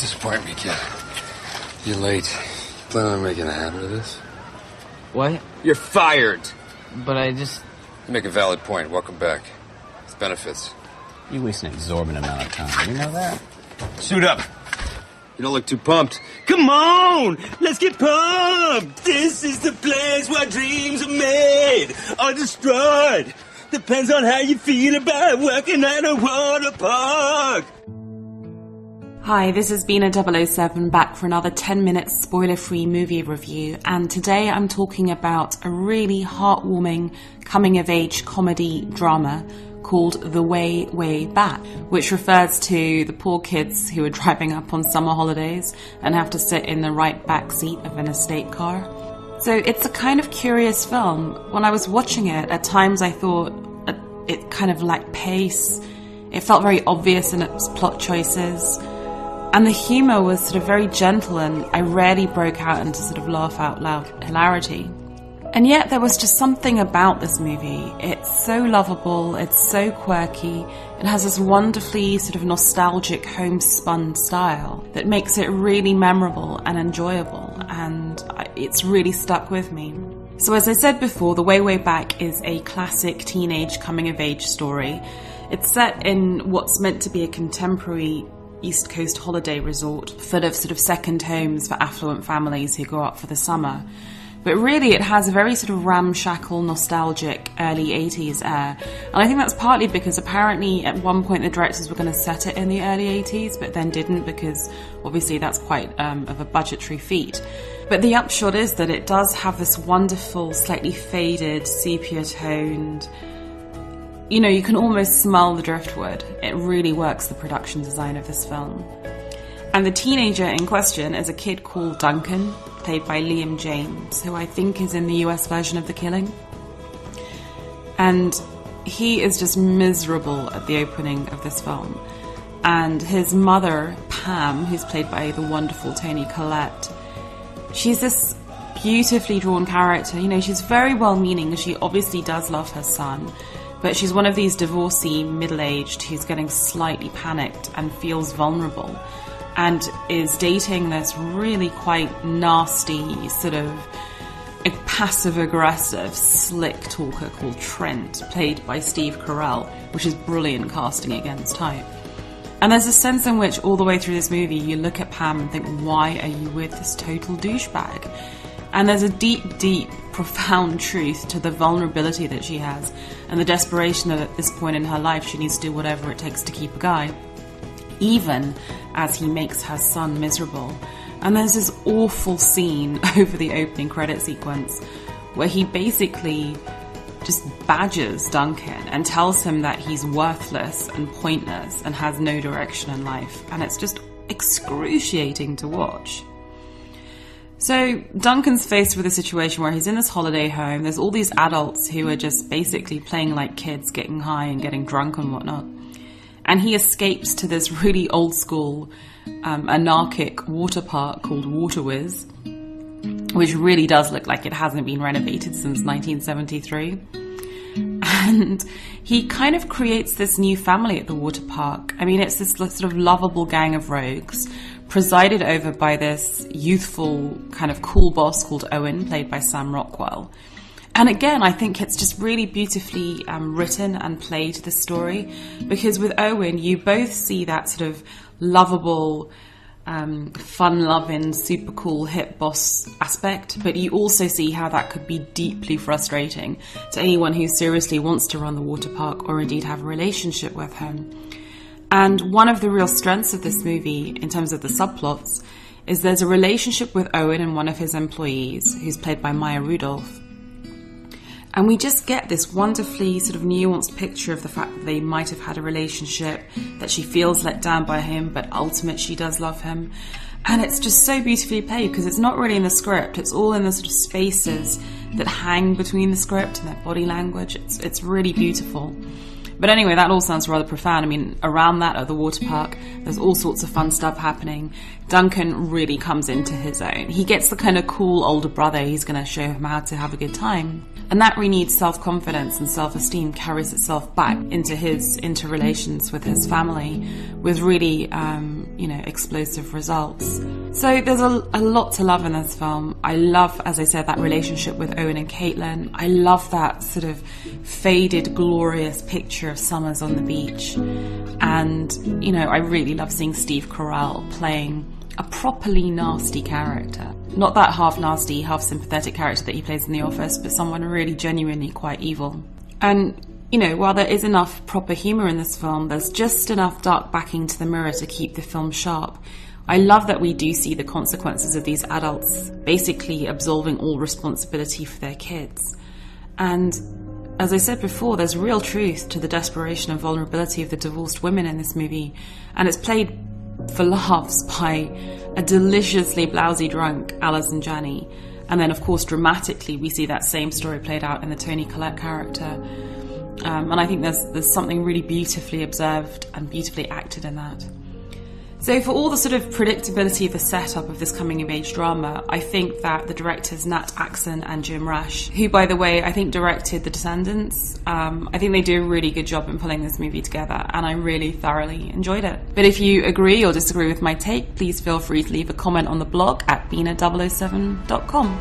disappoint me, kid. You're late. You plan on making a habit of this? What? You're fired! But I just... You make a valid point. Welcome back. It's benefits. You waste an exorbitant amount of time. You know that? Suit up. You don't look too pumped. Come on! Let's get pumped! This is the place where dreams are made or destroyed. Depends on how you feel about working at a water park. Hi, this is B007 back for another 10-minute spoiler-free movie review, and today I'm talking about a really heartwarming coming-of-age comedy drama called The Way, Way Back, which refers to the poor kids who are driving up on summer holidays and have to sit in the right back seat of an estate car. So it's a kind of curious film. When I was watching it, at times I thought it kind of lacked pace. It felt very obvious in its plot choices. And the humour was sort of very gentle, and I rarely broke out into sort of laugh out loud hilarity. And yet there was just something about this movie. It's so lovable, it's so quirky, it has this wonderfully sort of nostalgic homespun style that makes it really memorable and enjoyable, and it's really stuck with me. So as I said before, The Way, Way Back is a classic teenage coming-of-age story. It's set in what's meant to be a contemporary East Coast holiday resort full of sort of second homes for affluent families who go up for the summer. But really it has a very sort of ramshackle, nostalgic early 80s air. And I think that's partly because apparently at one point the directors were going to set it in the early 80s, but then didn't, because obviously that's quite of a budgetary feat. But the upshot is that it does have this wonderful, slightly faded, sepia-toned, you can almost smell the driftwood. It really works, the production design of this film. And the teenager in question is a kid called Duncan, played by Liam James, who I think is in the US version of The Killing. And he is just miserable at the opening of this film. And his mother, Pam, who's played by the wonderful Toni Colette, she's this beautifully drawn character. She's very well-meaning. She obviously does love her son. But she's one of these divorcee, middle-aged, who's getting slightly panicked and feels vulnerable, and is dating this really quite nasty, sort of passive-aggressive, slick talker called Trent, played by Steve Carell, which is brilliant casting against type. And there's a sense in which all the way through this movie you look at Pam and think, why are you with this total douchebag? And there's a deep, deep, profound truth to the vulnerability that she has and the desperation that at this point in her life she needs to do whatever it takes to keep a guy, even as he makes her son miserable. And there's this awful scene over the opening credit sequence where he basically just badgers Duncan and tells him that he's worthless and pointless and has no direction in life. And it's just excruciating to watch. So Duncan's faced with a situation where he's in this holiday home. There's all these adults who are just basically playing like kids, getting high and getting drunk and whatnot. And he escapes to this really old school, anarchic water park called Water Whiz, which really does look like it hasn't been renovated since 1973. And he kind of creates this new family at the water park. I mean, it's this sort of lovable gang of rogues, presided over by this youthful kind of cool boss called Owen, played by Sam Rockwell. And again, I think it's just really beautifully written and played, the story, because with Owen, you both see that sort of lovable, fun-loving, super cool hip boss aspect, but you also see how that could be deeply frustrating to anyone who seriously wants to run the water park or indeed have a relationship with him. And one of the real strengths of this movie, in terms of the subplots, is there's a relationship with Owen and one of his employees, who's played by Maya Rudolph. And we just get this wonderfully sort of nuanced picture of the fact that they might have had a relationship, that she feels let down by him, but ultimately she does love him. And it's just so beautifully played, because it's not really in the script, it's all in the sort of spaces that hang between the script and their body language. It's really beautiful. But anyway, that all sounds rather profound. I mean, around that at the water park, there's all sorts of fun stuff happening. Duncan really comes into his own. He gets the kind of cool older brother who's going to show him how to have a good time. And that renewed self-confidence and self-esteem carries itself back into his interrelations with his family, with really explosive results. So there's a lot to love in this film. I love, as I said, that relationship with Owen and Caitlin. I love that sort of faded, glorious picture of summers on the beach. And, I really love seeing Steve Carell playing a properly nasty character. Not that half nasty, half sympathetic character that he plays in The Office, but someone really genuinely quite evil. And, while there is enough proper humour in this film, there's just enough dark backing to the mirror to keep the film sharp. I love that we do see the consequences of these adults basically absolving all responsibility for their kids. And as I said before, there's real truth to the desperation and vulnerability of the divorced women in this movie, and it's played for laughs by a deliciously blousy drunk Allison Janney. And then, of course, dramatically, we see that same story played out in the Toni Colette character. And I think there's something really beautifully observed and beautifully acted in that. So for all the sort of predictability of the setup of this coming-of-age drama, I think that the directors Nat Faxon and Jim Rash, who, by the way, I think directed The Descendants, I think they do a really good job in pulling this movie together, and I really thoroughly enjoyed it. But if you agree or disagree with my take, please feel free to leave a comment on the blog at B007.com.